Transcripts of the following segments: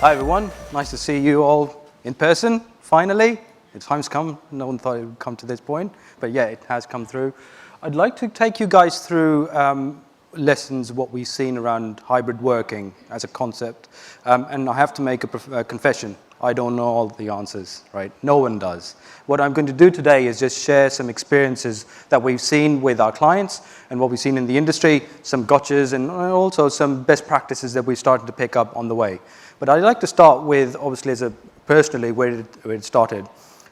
Hi everyone, nice to see you all in person, finally. The time's come, no one thought it would come to this point, but yeah, it has come through. I'd like to take you guys through lessons, what we've seen around hybrid working as a concept. And I have to make a confession. I don't know all the answers, right? No one does. What I'm going to do today is just share some experiences that we've seen with our clients and what we've seen in the industry, some gotchas and also some best practices that we've started to pick up on the way. But I'd like to start with, obviously, personally, where it started.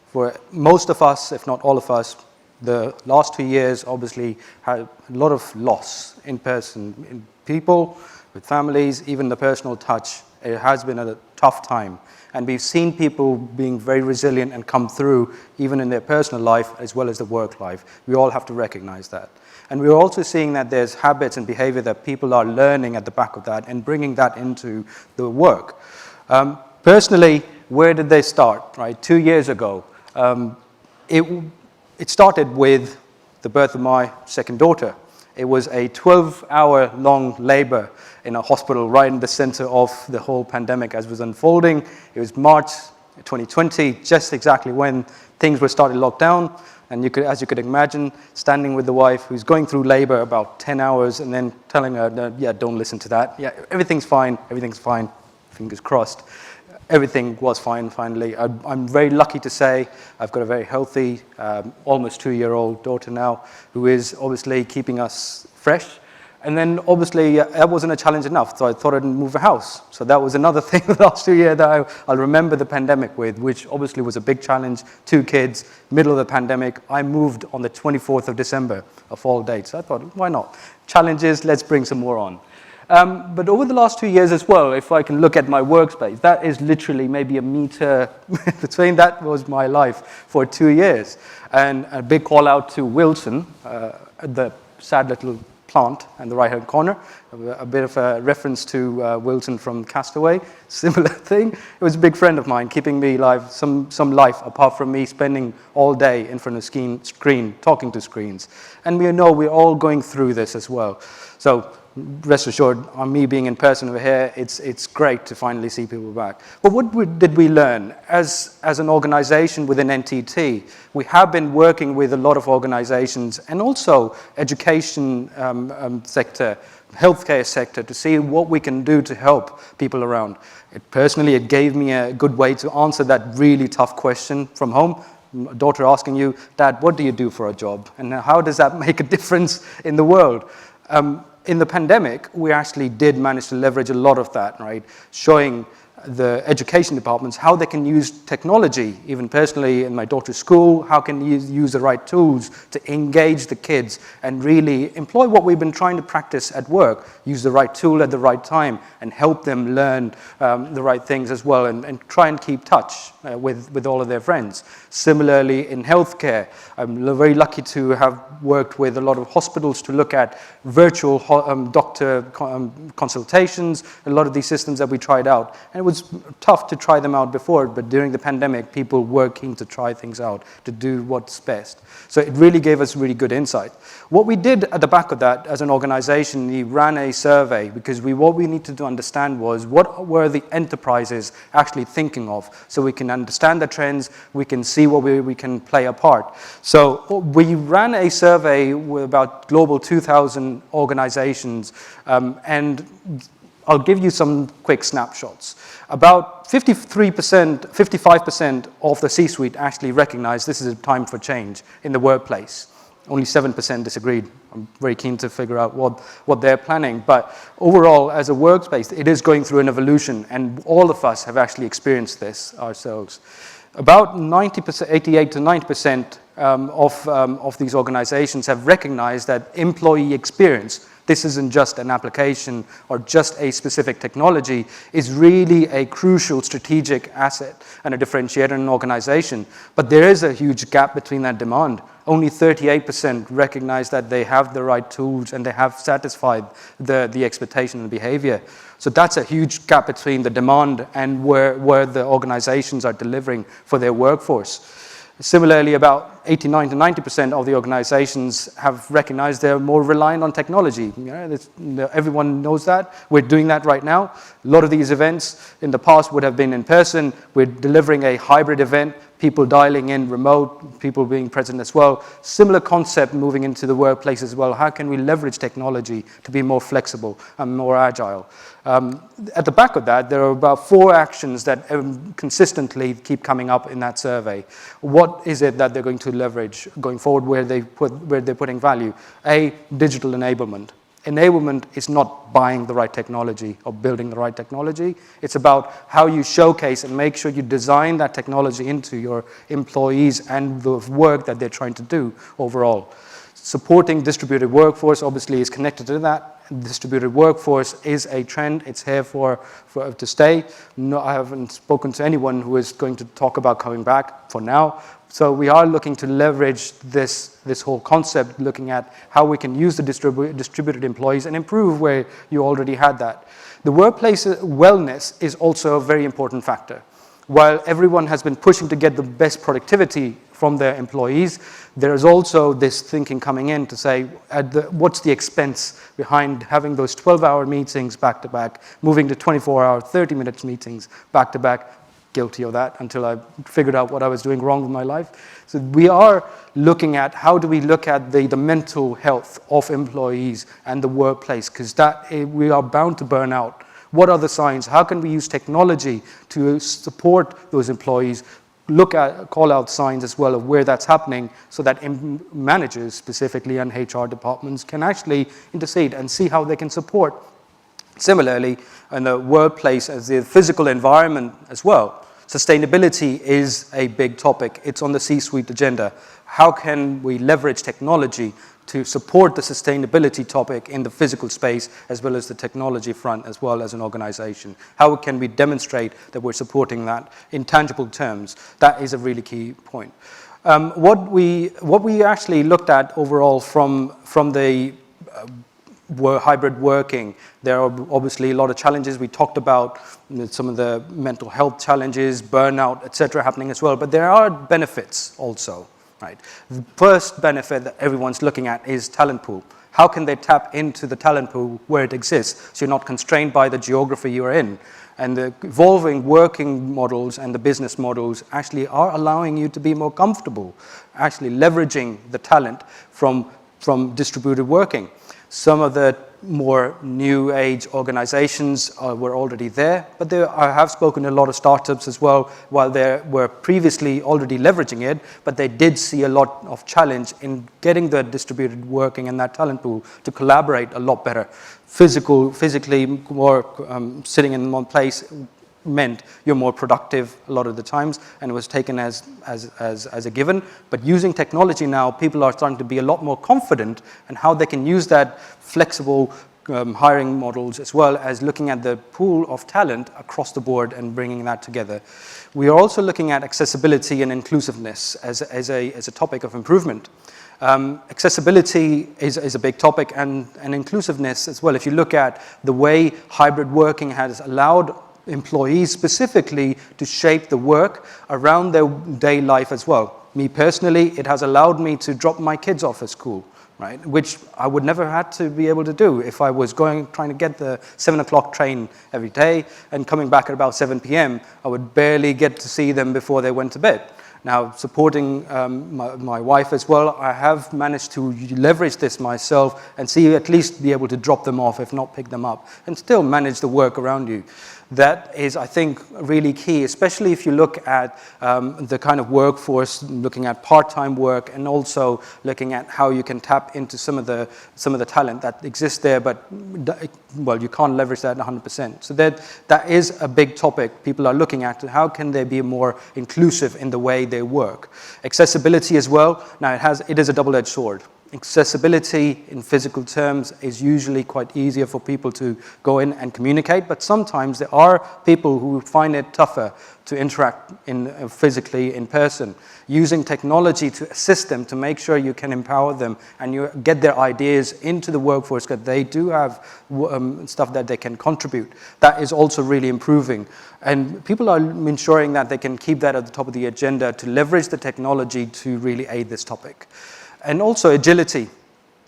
For most of us, if not all of us, the last 2 years obviously had a lot of loss in person, in people, with families, even the personal touch. It has been a tough time. And we've seen people being very resilient and come through, even in their personal life as well as the work life. We all have to recognize that. And we're also seeing that there's habits and behavior that people are learning at the back of that and bringing that into the work. Personally, where did they start, right? 2 years ago, it started with the birth of my second daughter. It was a 12-hour long labor in a hospital right in the center of the whole pandemic as it was unfolding. It was March 2020, just exactly when things were starting to lock down. And as you could imagine, standing with the wife who's going through labor about 10 hours and then telling her, no, yeah, don't listen to that. Yeah, everything's fine, fingers crossed. Everything was fine, finally. I'm very lucky to say I've got a very healthy, almost 2-year-old daughter now, who is obviously keeping us fresh. And then, obviously, that wasn't a challenge enough, so I thought I'd move a house. So that was another thing the last 2 years that I'll remember the pandemic with, which obviously was a big challenge. 2 kids, middle of the pandemic. I moved on the 24th of December, of all dates. So I thought, why not? Challenges, let's bring some more on. But over the last 2 years as well, if I can look at my workspace, that is literally maybe a meter between. That was my life for 2 years. And a big call out to Wilson, the sad little plant in the right-hand corner. A bit of a reference to Wilson from Castaway, similar thing. It was a big friend of mine, keeping me alive, some life apart from me spending all day in front of a screen, talking to screens. And we know we're all going through this as well. So rest assured, on me being in person over here, it's great to finally see people back. But what did we learn? As an organization within NTT, we have been working with a lot of organizations and also education sector, healthcare sector, to see what we can do to help people around. Personally, it gave me a good way to answer that really tough question from home. A daughter asking you, Dad, what do you do for a job? And how does that make a difference in the world? In the pandemic, we actually did manage to leverage a lot of that, right? Showing the education departments how they can use technology, even personally in my daughter's school, how can you use the right tools to engage the kids and really employ what we've been trying to practice at work, use the right tool at the right time and help them learn the right things as well and try and keep touch with all of their friends. Similarly, in healthcare, I'm very lucky to have worked with a lot of hospitals to look at virtual doctor consultations, a lot of these systems that we tried out. And it was tough to try them out before, but during the pandemic, people were keen to try things out, to do what's best. So it really gave us really good insight. What we did at the back of that as an organization, we ran a survey because what we needed to understand was what were the enterprises actually thinking of, so we can understand the trends, we can see what we can play a part. So we ran a survey with about global 2,000 organizations, and I'll give you some quick snapshots. About 55% of the C-suite actually recognized this is a time for change in the workplace. Only 7% disagreed. I'm very keen to figure out what they're planning. But overall, as a workspace, it is going through an evolution, and all of us have actually experienced this ourselves. About 90%, 88 to 90% of these organizations have recognized that employee experience, this isn't just an application or just a specific technology, is really a crucial strategic asset and a differentiator in an organization. But there is a huge gap between that demand. Only 38% recognize that they have the right tools and they have satisfied the expectation and behavior. So that's a huge gap between the demand and where the organizations are delivering for their workforce. Similarly, about 89 to 90% of the organizations have recognized they're more reliant on technology. Everyone knows that. We're doing that right now. A lot of these events in the past would have been in person. We're delivering a hybrid event, people dialing in remote, people being present as well. Similar concept moving into the workplace as well. How can we leverage technology to be more flexible and more agile? At the back of that, there are about 4 actions that consistently keep coming up in that survey. What is it that they're going to leverage going forward, where they're putting value? A, digital enablement. Enablement is not buying the right technology or building the right technology. It's about how you showcase and make sure you design that technology into your employees and the work that they're trying to do overall. Supporting distributed workforce obviously is connected to that. Distributed workforce is a trend. It's here to stay. No, I haven't spoken to anyone who is going to talk about coming back for now. So we are looking to leverage this whole concept, looking at how we can use the distributed employees and improve where you already had that. The workplace wellness is also a very important factor. While everyone has been pushing to get the best productivity from their employees, there is also this thinking coming in to say, what's the expense behind having those 12-hour meetings back-to-back, moving to 24-hour, 30-minute meetings back-to-back. Guilty of that until I figured out what I was doing wrong with my life. So we are looking at how do we look at the mental health of employees and the workplace, because we are bound to burn out. What are the signs? How can we use technology to support those employees? Call out signs as well of where that's happening, so that managers specifically and HR departments can actually intercede and see how they can support. Similarly, in the workplace, as the physical environment as well, sustainability is a big topic. It's on the C-suite agenda. How can we leverage technology to support the sustainability topic in the physical space as well as the technology front as well as an organization? How can we demonstrate that we're supporting that in tangible terms? That is a really key point. What we actually looked at overall from the hybrid working, there are obviously a lot of challenges. We talked about some of the mental health challenges, burnout, etc. happening as well, but there are benefits also, right? The first benefit that everyone's looking at is talent pool. How can they tap into the talent pool where it exists, so you're not constrained by the geography you're in? And the evolving working models and the business models actually are allowing you to be more comfortable, actually leveraging the talent from distributed working. Some of the more new age organizations were already there, but I have spoken to a lot of startups as well, while they were previously already leveraging it, but they did see a lot of challenge in getting the distributed working and that talent pool to collaborate a lot better. Physically more sitting in one place meant you're more productive a lot of the times, and it was taken as a given. But using technology now, people are starting to be a lot more confident in how they can use that flexible hiring models, as well as looking at the pool of talent across the board and bringing that together. We are also looking at accessibility and inclusiveness as a topic of improvement. Accessibility is a big topic, and inclusiveness as well. If you look at the way hybrid working has allowed employees specifically to shape the work around their day life as well. Me personally, it has allowed me to drop my kids off at school, right? Which I would never had to be able to do if I was trying to get the 7 o'clock train every day and coming back at about 7 p.m. I would barely get to see them before they went to bed. Now, supporting my wife as well, I have managed to leverage this myself and at least be able to drop them off, if not pick them up, and still manage the work around you. That is, I think, really key, especially if you look at the kind of workforce, looking at part-time work, and also looking at how you can tap into some of the talent that exists there, but well, you can't leverage that 100%. So that is a big topic people are looking at. How can they be more inclusive in the way they work? Accessibility as well. Now, it is a double-edged sword. Accessibility in physical terms is usually quite easier for people to go in and communicate, but sometimes there are people who find it tougher to interact physically in person, using technology to assist them to make sure you can empower them and you get their ideas into the workforce because they do have stuff that they can contribute. That is also really improving. And people are ensuring that they can keep that at the top of the agenda to leverage the technology to really aid this topic. And also agility.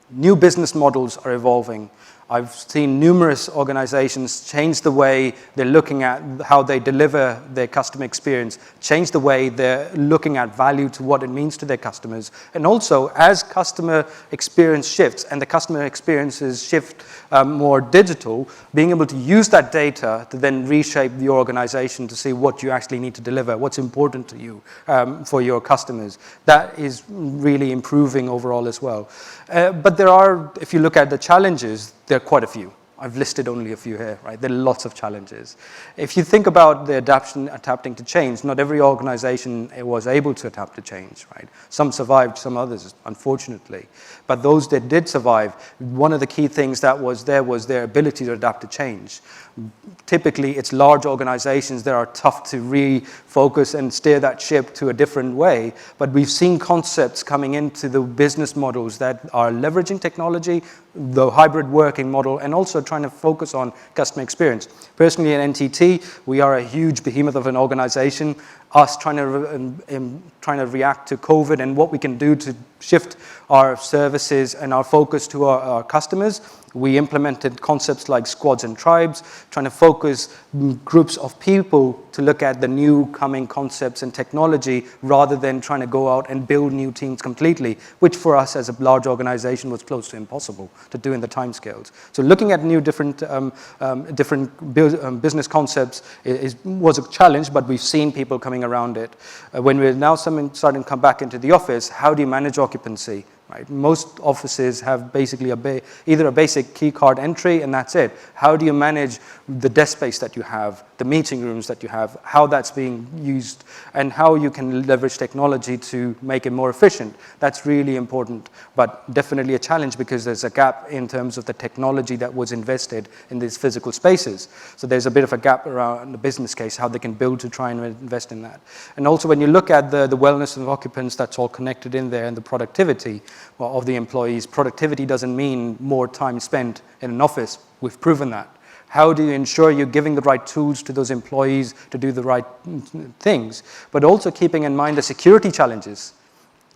New business models are evolving. I've seen numerous organizations change the way they're looking at how they deliver their customer experience, change the way they're looking at value to what it means to their customers. And also, as customer experience shifts and the customer experiences shift more digital, being able to use that data to then reshape your organization to see what you actually need to deliver, what's important to you for your customers. That is really improving overall as well. But there are, if you look at the challenges, there are quite a few. I've listed only a few here, right? There are lots of challenges. If you think about the adapting to change, not every organization was able to adapt to change, right? Some survived, some others, unfortunately. But those that did survive, one of the key things that was their ability to adapt to change. Typically, it's large organizations that are tough to refocus and steer that ship to a different way. But we've seen concepts coming into the business models that are leveraging technology, the hybrid working model, and also trying to focus on customer experience. Personally, at NTT, we are a huge behemoth of an organization. Us trying to react to COVID and what we can do to shift our services and our focus to our customers. We implemented concepts like squads and tribes, trying to focus groups of people to look at the new coming concepts and technology rather than trying to go out and build new teams completely, which for us as a large organization was close to impossible to do in the timescales. So looking at new different business concepts was a challenge, but we've seen people coming around it. When we're now starting to come back into the office, how do you manage occupancy? Right. Most offices have basically either a basic key card entry and that's it. How do you manage the desk space that you have, the meeting rooms that you have, how that's being used, and how you can leverage technology to make it more efficient? That's really important, but definitely a challenge because there's a gap in terms of the technology that was invested in these physical spaces. So there's a bit of a gap around the business case, how they can build to try and invest in that. And also when you look at the wellness of occupants, that's all connected in there, and the productivity of the employees. Productivity doesn't mean more time spent in an office. We've proven that. How do you ensure you're giving the right tools to those employees to do the right things, but also keeping in mind the security challenges?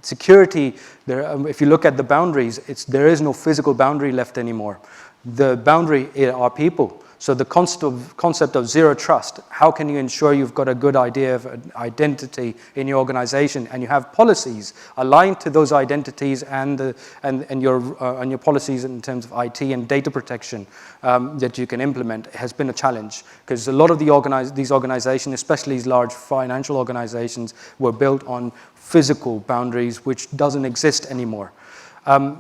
Security, if you look at the boundaries, there is no physical boundary left anymore. The boundary are people. So the concept of zero trust, how can you ensure you've got a good idea of identity in your organization and you have policies aligned to those identities and your policies in terms of IT and data protection that you can implement has been a challenge because a lot of these organizations, especially these large financial organizations, were built on physical boundaries which doesn't exist anymore.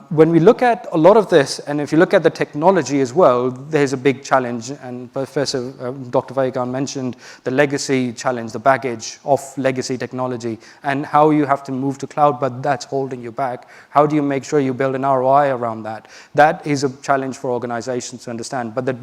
When we look at a lot of this, and if you look at the technology as well, there's a big challenge, and Professor Dr. Vagan mentioned the legacy challenge, the baggage of legacy technology, and how you have to move to cloud, but that's holding you back. How do you make sure you build an ROI around that? That is a challenge for organizations to understand, but the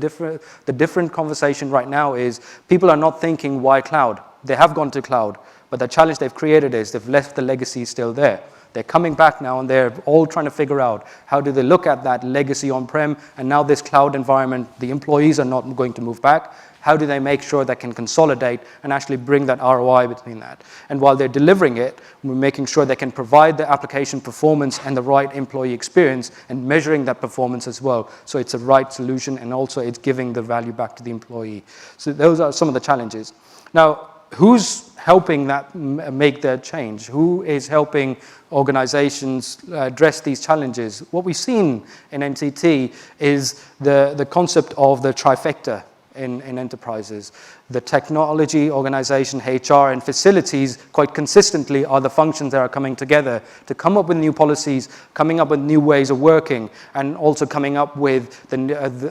different conversation right now is people are not thinking, why cloud? They have gone to cloud, but the challenge they've created is they've left the legacy still there. They're coming back now and they're all trying to figure out how do they look at that legacy on-prem and now this cloud environment, the employees are not going to move back. How do they make sure they can consolidate and actually bring that ROI between that? And while they're delivering it, we're making sure they can provide the application performance and the right employee experience and measuring that performance as well. So it's a right solution and also it's giving the value back to the employee. So those are some of the challenges. Now, who's helping that make that change? Who is helping organizations address these challenges? What we've seen in NTT is the concept of the trifecta in enterprises. The technology, organization, HR, and facilities quite consistently are the functions that are coming together to come up with new policies, coming up with new ways of working, and also coming up with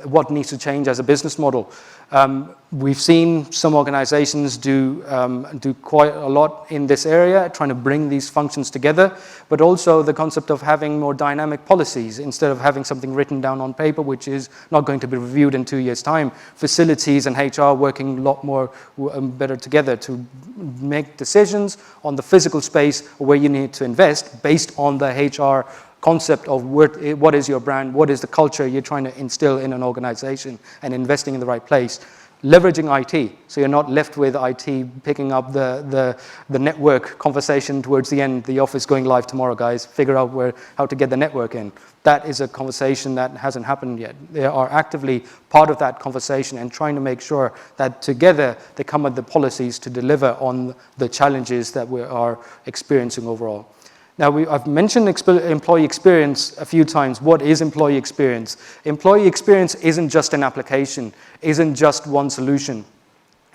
what needs to change as a business model. We've seen some organizations do quite a lot in this area, trying to bring these functions together, but also the concept of having more dynamic policies instead of having something written down on paper, which is not going to be reviewed in 2 years' time. Facilities and HR working lot more better together to make decisions on the physical space where you need to invest based on the HR concept of what is your brand, what is the culture you're trying to instill in an organization, and investing in the right place. Leveraging IT, so you're not left with IT picking up the network conversation towards the end, the office going live tomorrow, guys, figure out how to get the network in. That is a conversation that hasn't happened yet. They are actively part of that conversation and trying to make sure that together they come up with the policies to deliver on the challenges that we are experiencing overall. Now, I've mentioned employee experience a few times. What is employee experience? Employee experience isn't just an application, isn't just one solution.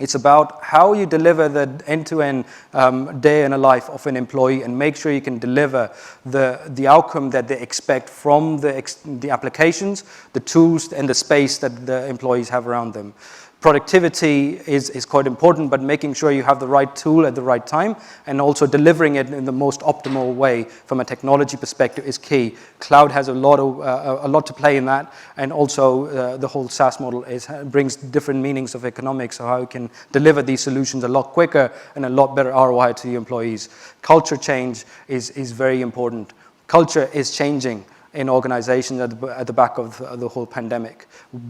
It's about how you deliver the end-to-end day in a life of an employee and make sure you can deliver the outcome that they expect from the applications, the tools, and the space that the employees have around them. Productivity is quite important, but making sure you have the right tool at the right time and also delivering it in the most optimal way from a technology perspective is key. Cloud has a lot to play in that, and also the whole SaaS model brings different meanings of economics, so how you can deliver these solutions a lot quicker and a lot better ROI to your employees. Culture change is very important. Culture is changing in organizations at the back of the whole pandemic.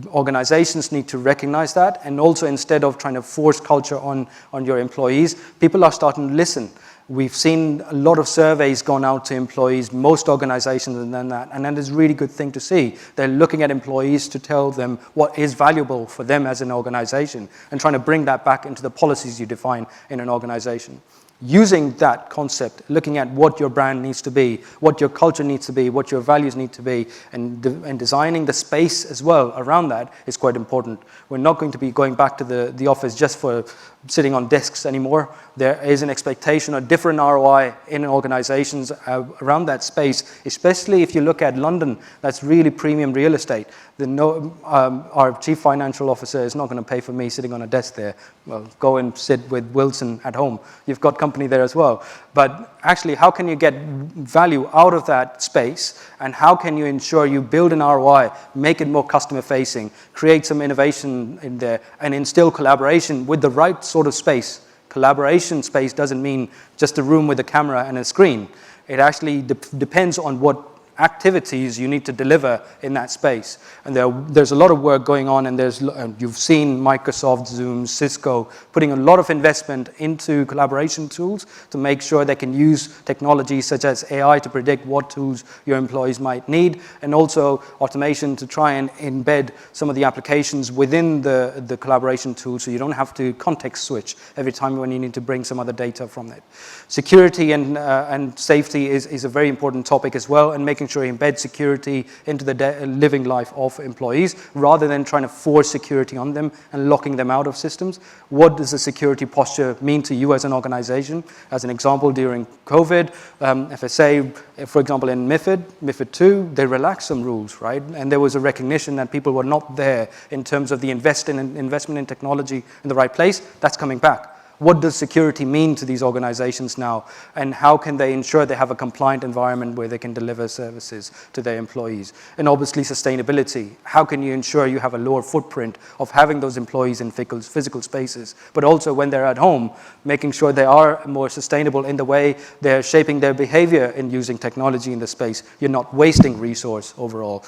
Organizations need to recognize that, and also instead of trying to force culture on your employees, people are starting to listen. We've seen a lot of surveys gone out to employees, most organizations have done that, and that is a really good thing to see. They're looking at employees to tell them what is valuable for them as an organization and trying to bring that back into the policies you define in an organization. Using that concept, looking at what your brand needs to be, what your culture needs to be, what your values need to be, and designing the space as well around that is quite important. We're not going to be going back to the office just for sitting on desks anymore. There is an expectation of different ROI in organizations around that space, especially if you look at London, that's really premium real estate. Our chief financial officer is not going to pay for me sitting on a desk there. Well, go and sit with Wilson at home. You've got company there as well. But actually, how can you get value out of that space, and how can you ensure you build an ROI, make it more customer facing, create some innovation in there, and instill collaboration with the right sort of space. Collaboration space doesn't mean just a room with a camera and a screen. It actually depends on what activities you need to deliver in that space. And there's a lot of work going on, and you've seen Microsoft, Zoom, Cisco putting a lot of investment into collaboration tools to make sure they can use technologies such as AI to predict what tools your employees might need, and also automation to try and embed some of the applications within the collaboration tool so you don't have to context switch every time when you need to bring some other data from it. Security and safety is a very important topic as well, and making sure you embed security into the living life of employees rather than trying to force security on them and locking them out of systems. What does the security posture mean to you as an organization? As an example, during COVID, FSA, for example, in MiFID 2, they relaxed some rules, right? And there was a recognition that people were not there in terms of the investment in technology in the right place. That's coming back. What does security mean to these organizations now, and how can they ensure they have a compliant environment where they can deliver services to their employees? And obviously sustainability. How can you ensure you have a lower footprint of having those employees in physical spaces, but also when they're at home, making sure they are more sustainable in the way they're shaping their behavior in using technology in the space. You're not wasting resource overall.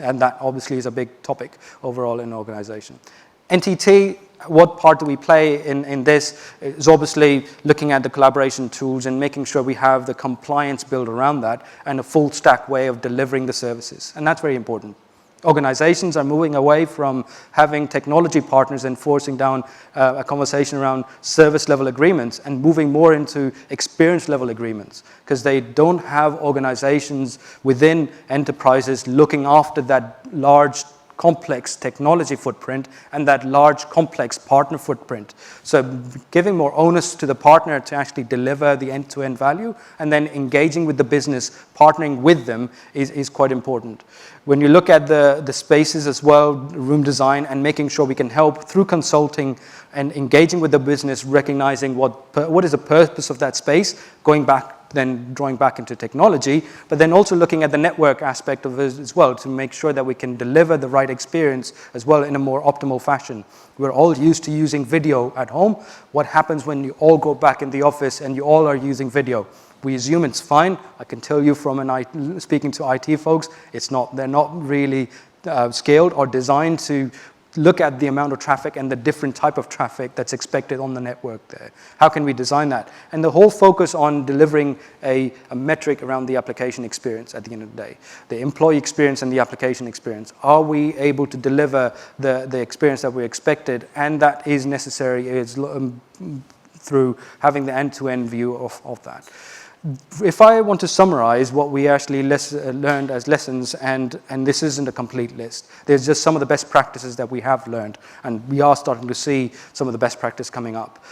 And that obviously is a big topic overall in an organization. NTT, what part do we play in this is obviously looking at the collaboration tools and making sure we have the compliance built around that and a full stack way of delivering the services. And that's very important. Organizations are moving away from having technology partners and forcing down a conversation around service level agreements and moving more into experience level agreements, because they don't have organizations within enterprises looking after that large complex technology footprint and that large complex partner footprint. So giving more onus to the partner to actually deliver the end-to-end value, and then engaging with the business, partnering with them is quite important. When you look at the spaces as well, room design, and making sure we can help through consulting and engaging with the business, recognizing what is the purpose of that space, going back then drawing back into technology, but then also looking at the network aspect of it as well to make sure that we can deliver the right experience as well in a more optimal fashion. We're all used to using video at home. What happens when you all go back in the office and you all are using video? We assume it's fine. I can tell you from speaking to IT folks, it's not. They're not really scaled or designed to look at the amount of traffic and the different type of traffic that's expected on the network there. How can we design that? And the whole focus on delivering a metric around the application experience at the end of the day. The employee experience and the application experience. Are we able to deliver the experience that we expected? And that is necessary through having the end-to-end view of that. If I want to summarize what we actually learned as lessons, and this isn't a complete list, there's just some of the best practices that we have learned, and we are starting to see some of the best practice coming up.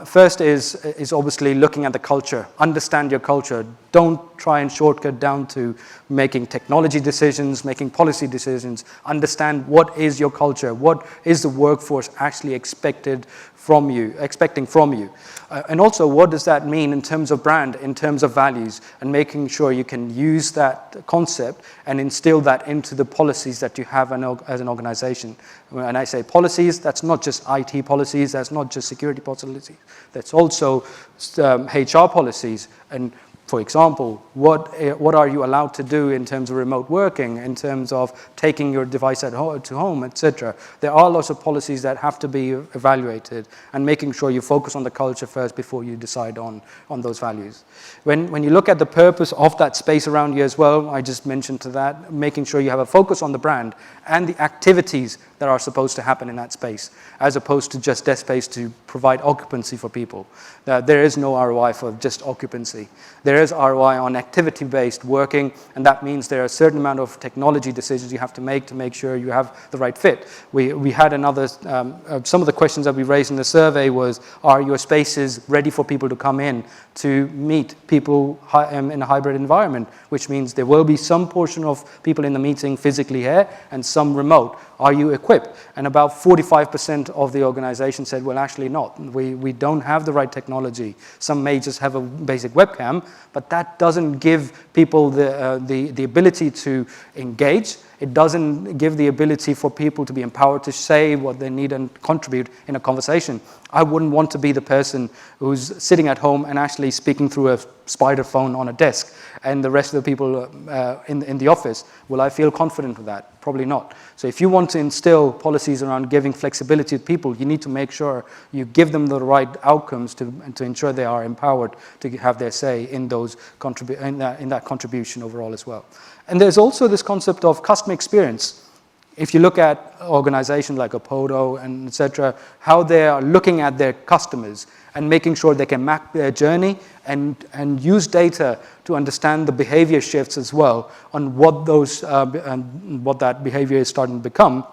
First is obviously looking at the culture. Understand your culture. Don't try and shortcut down to making technology decisions, making policy decisions. Understand what is your culture, what is the workforce actually expecting from you. And also, what does that mean in terms of brand, in terms of values, and making sure you can use that concept and instill that into the policies that you have as an organization. When I say policies, that's not just IT policies, that's not just security policies, that's also HR policies. And for example, what are you allowed to do in terms of remote working, in terms of taking your device to home, etc. There are lots of policies that have to be evaluated, and making sure you focus on the culture first before you decide on those values. When you look at the purpose of that space around you as well, I just mentioned to that, making sure you have a focus on the brand and the activities that are supposed to happen in that space, as opposed to just desk space to provide occupancy for people. There is no ROI for just occupancy. There is ROI on activity-based working, and that means there are a certain amount of technology decisions you have to make sure you have the right fit. We had some of the questions that we raised in the survey was, are your spaces ready for people to come in to meet people in a hybrid environment, which means there will be some portion of people in the meeting physically here and some remote. Are you equipped? And about 45% of the organization said, well, actually not. We don't have the right technology. Some may just have a basic webcam, but that doesn't give people the ability to engage. It doesn't give the ability for people to be empowered to say what they need and contribute in a conversation. I wouldn't want to be the person who's sitting at home and actually speaking through a spider phone on a desk, and the rest of the people in the office. Will I feel confident with that? Probably not. So if you want to instill policies around giving flexibility to people, you need to make sure you give them the right outcomes to ensure they are empowered to have their say in that contribution overall as well. And there's also this concept of customer experience. If you look at organizations like Opodo and etc., how they are looking at their customers and making sure they can map their journey and use data to understand the behavior shifts as well on what that behavior is starting to become,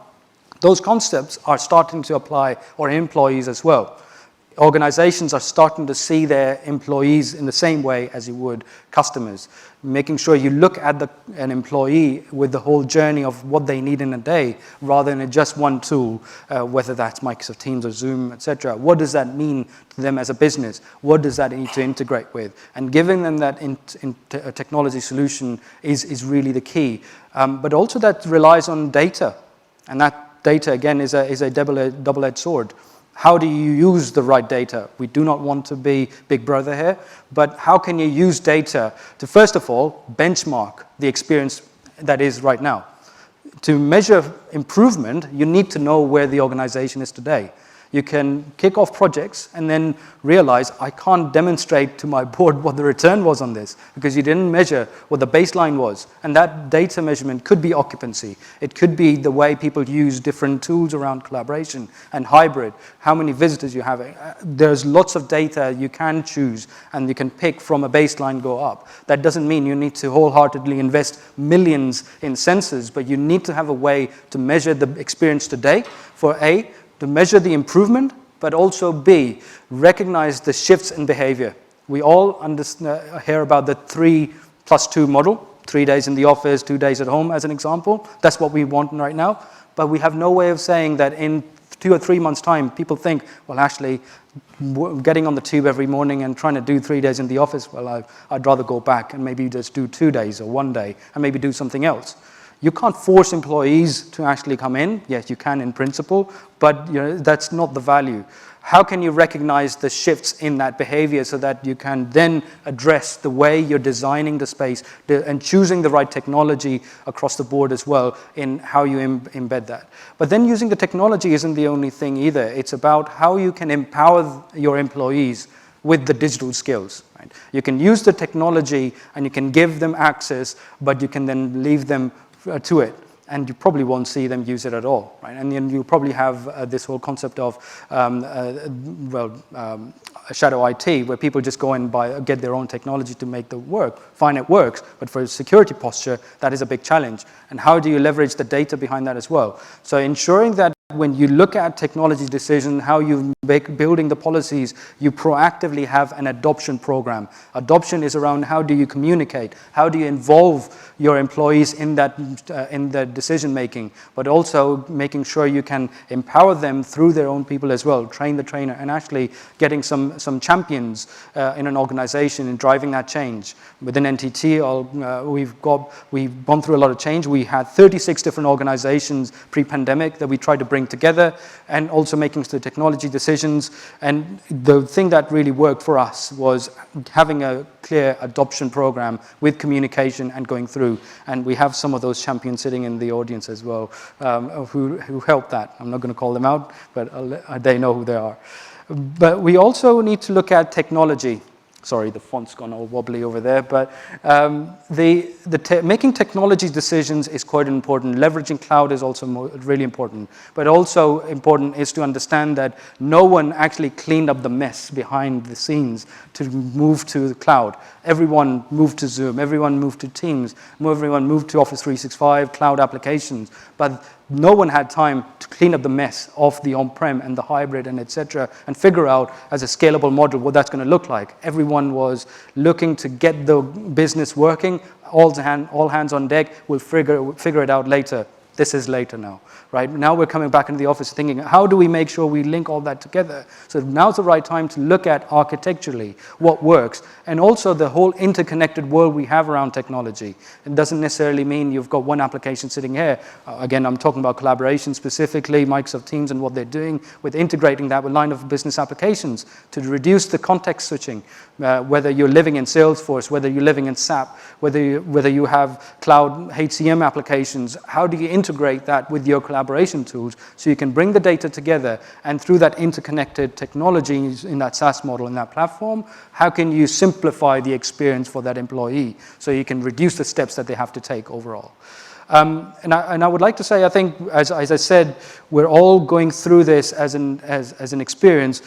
those concepts are starting to apply on employees as well. Organizations are starting to see their employees in the same way as you would customers, making sure you look at an employee with the whole journey of what they need in a day rather than just one tool, whether that's Microsoft Teams or Zoom, etc. What does that mean to them as a business? What does that need to integrate with? And giving them that technology solution is really the key. But also that relies on data, and that data again is a double-edged sword. How do you use the right data? We do not want to be Big Brother here, but how can you use data to, first of all, benchmark the experience that is right now? To measure improvement, you need to know where the organization is today. You can kick off projects and then realize, I can't demonstrate to my board what the return was on this because you didn't measure what the baseline was. And that data measurement could be occupancy. It could be the way people use different tools around collaboration and hybrid, how many visitors you have. There's lots of data you can choose and you can pick from a baseline go up. That doesn't mean you need to wholeheartedly invest millions in sensors, but you need to have a way to measure the experience today for A, to measure the improvement, but also B, recognize the shifts in behavior. We all hear about the 3+2 model, 3 days in the office, 2 days at home as an example. That's what we want right now. But we have no way of saying that in 2 or 3 months' time, people think, well, actually, getting on the tube every morning and trying to do 3 days in the office, well, I'd rather go back and maybe just do 2 days or 1 day and maybe do something else. You can't force employees to actually come in. Yes, you can in principle, but that's not the value. How can you recognize the shifts in that behavior so that you can then address the way you're designing the space and choosing the right technology across the board as well in how you embed that. But then using the technology isn't the only thing either. It's about how you can empower your employees with the digital skills. Right? You can use the technology and you can give them access, but you can then leave them to it. And you probably won't see them use it at all, right? And then you'll probably have this whole concept of, shadow IT, where people just go and get their own technology to make the work. Fine, it works, but for a security posture, that is a big challenge. And how do you leverage the data behind that as well? So ensuring that when you look at technology decision, how you make building the policies, you proactively have an adoption program. Adoption is around how do you communicate, how do you involve your employees in the decision making, but also making sure you can empower them through their own people as well, train the trainer, and actually getting some champions in an organization in driving that change. Within NTT, we've gone through a lot of change. We had 36 different organizations pre-pandemic that we tried to bring together, and also making the technology decisions. And the thing that really worked for us was having a clear adoption program with communication and going through. And we have some of those champions sitting in the audience as well, who helped that. I'm not going to call them out, but they know who they are. But we also need to look at technology. Sorry, the font's gone all wobbly over there, but making technology decisions is quite important. Leveraging cloud is also really important. But also important is to understand that no one actually cleaned up the mess behind the scenes to move to the cloud. Everyone moved to Zoom, everyone moved to Teams, everyone moved to Office 365, cloud applications, but no one had time to clean up the mess of the on-prem and the hybrid and etc. and figure out as a scalable model what that's going to look like. Everyone was looking to get the business working. All hands on deck. We'll figure it out later. This is later now, right? Now we're coming back into the office thinking, how do we make sure we link all that together? So now's the right time to look at architecturally what works, and also the whole interconnected world we have around technology. It doesn't necessarily mean you've got one application sitting here. Again, I'm talking about collaboration specifically, Microsoft Teams and what they're doing with integrating that with line of business applications to reduce the context switching, whether you're living in Salesforce, whether you're living in SAP, whether you have cloud HCM applications. How do you integrate that with your collaboration tools so you can bring the data together, and through that interconnected technologies in that SaaS model, in that platform, how can you simplify the experience for that employee so you can reduce the steps that they have to take overall? And I would like to say, I think, as I said, we're all going through this as an experience,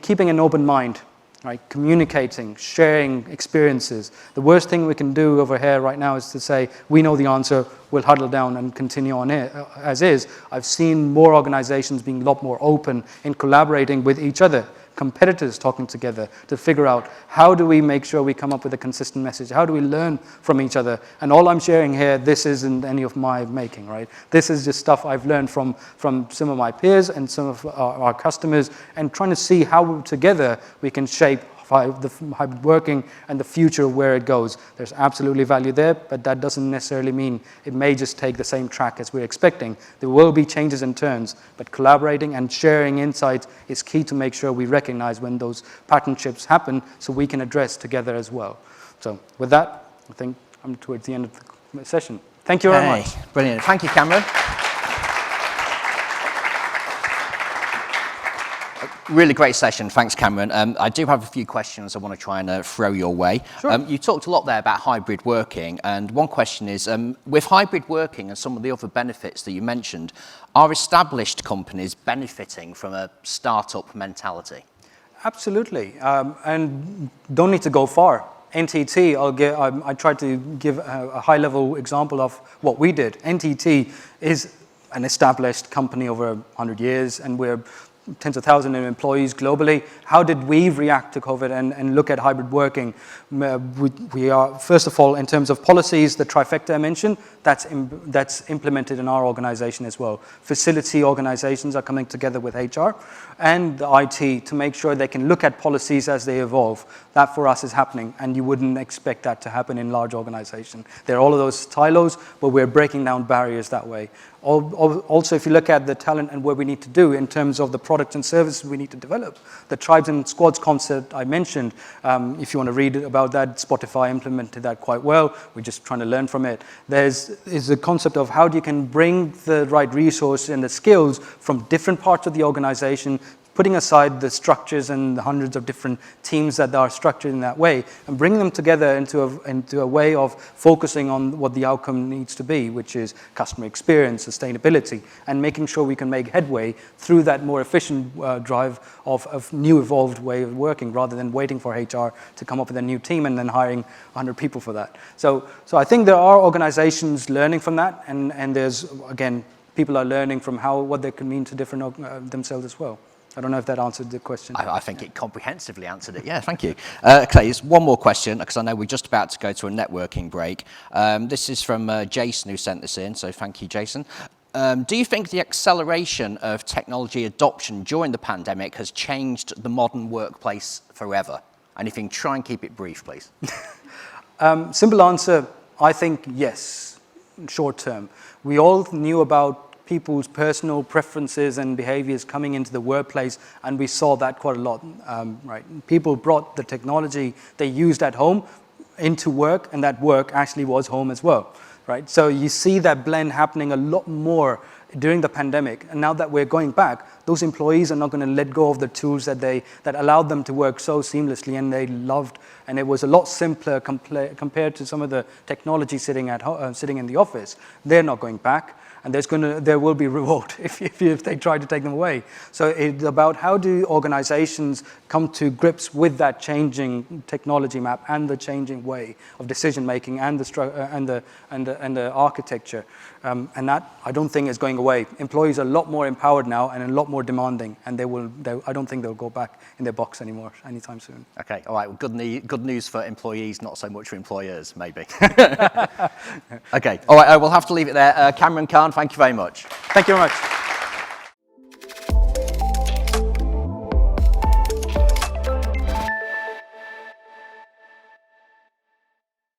keeping an open mind. Right, communicating, sharing experiences. The worst thing we can do over here right now is to say, we know the answer, we'll huddle down and continue on it as is. I've seen more organizations being a lot more open in collaborating with each other, competitors talking together to figure out how do we make sure we come up with a consistent message, how do we learn from each other. And all I'm sharing here, this isn't any of my making, right? This is just stuff I've learned from some of my peers and some of our customers, and trying to see how together we can shape the hybrid working and the future of where it goes. There's absolutely value there, but that doesn't necessarily mean it may just take the same track as we're expecting. There will be changes and turns, but collaborating and sharing insights is key to make sure we recognize when those pattern shifts happen so we can address together as well. So with that, I think I'm towards the end of the session. Thank you very much. Brilliant. Thank you, Kamran. Really great session. Thanks, Kamran. I do have a few questions I want to try and throw your way. Sure. You talked a lot there about hybrid working, and one question is, with hybrid working and some of the other benefits that you mentioned, are established companies benefiting from a startup mentality? Absolutely, and don't need to go far. NTT, I tried to give a high-level example of what we did. NTT is an established company over 100 years, and we're tens of thousands of employees globally. How did we react to COVID and look at hybrid working? We are, first of all, in terms of policies, the trifecta I mentioned, that's implemented in our organization as well. Facility organizations are coming together with HR and the IT to make sure they can look at policies as they evolve. That for us is happening, and you wouldn't expect that to happen in large organizations. There are all of those silos, but we're breaking down barriers that way. Also, if you look at the talent and what we need to do in terms of the products and services we need to develop, the tribes and squads concept I mentioned, if you want to read about that, Spotify implemented that quite well. We're just trying to learn from it. Is a concept of how you can bring the right resources and the skills from different parts of the organization, putting aside the structures and the hundreds of different teams that are structured in that way, and bring them together into a way of focusing on what the outcome needs to be, which is customer experience, sustainability, and making sure we can make headway through that more efficient drive of new evolved way of working, rather than waiting for HR to come up with a new team and then hiring 100 people for that. So I think there are organizations learning from that, and there's, again, people are learning from what they can mean to different themselves as well. I don't know if that answered the question. I think it comprehensively answered it. Yeah, thank you. Okay, there's one more question, because I know we're just about to go to a networking break. This is from Jason, who sent this in, so thank you, Jason. Do you think the acceleration of technology adoption during the pandemic has changed the modern workplace forever? And if you can try and keep it brief, please. Simple answer, I think yes, short term. We all knew about people's personal preferences and behaviors coming into the workplace, and we saw that quite a lot, right? People brought the technology they used at home into work, and that work actually was home as well, right? So you see that blend happening a lot more during the pandemic, and now that we're going back, those employees are not going to let go of the tools that allowed them to work so seamlessly, and they loved, and it was a lot simpler compared to some of the technology sitting in the office. They're not going back. And there will be reward if they try to take them away. So it's about how do organizations come to grips with that changing technology map and the changing way of decision making and the architecture. And that, I don't think, is going away. Employees are a lot more empowered now and a lot more demanding, and I don't think they'll go back in their box anymore anytime soon. Okay, all right. Well, good news for employees, not so much for employers, maybe. Okay, all right. We'll have to leave it there. Kamran Khan, thank you very much. Thank you very much.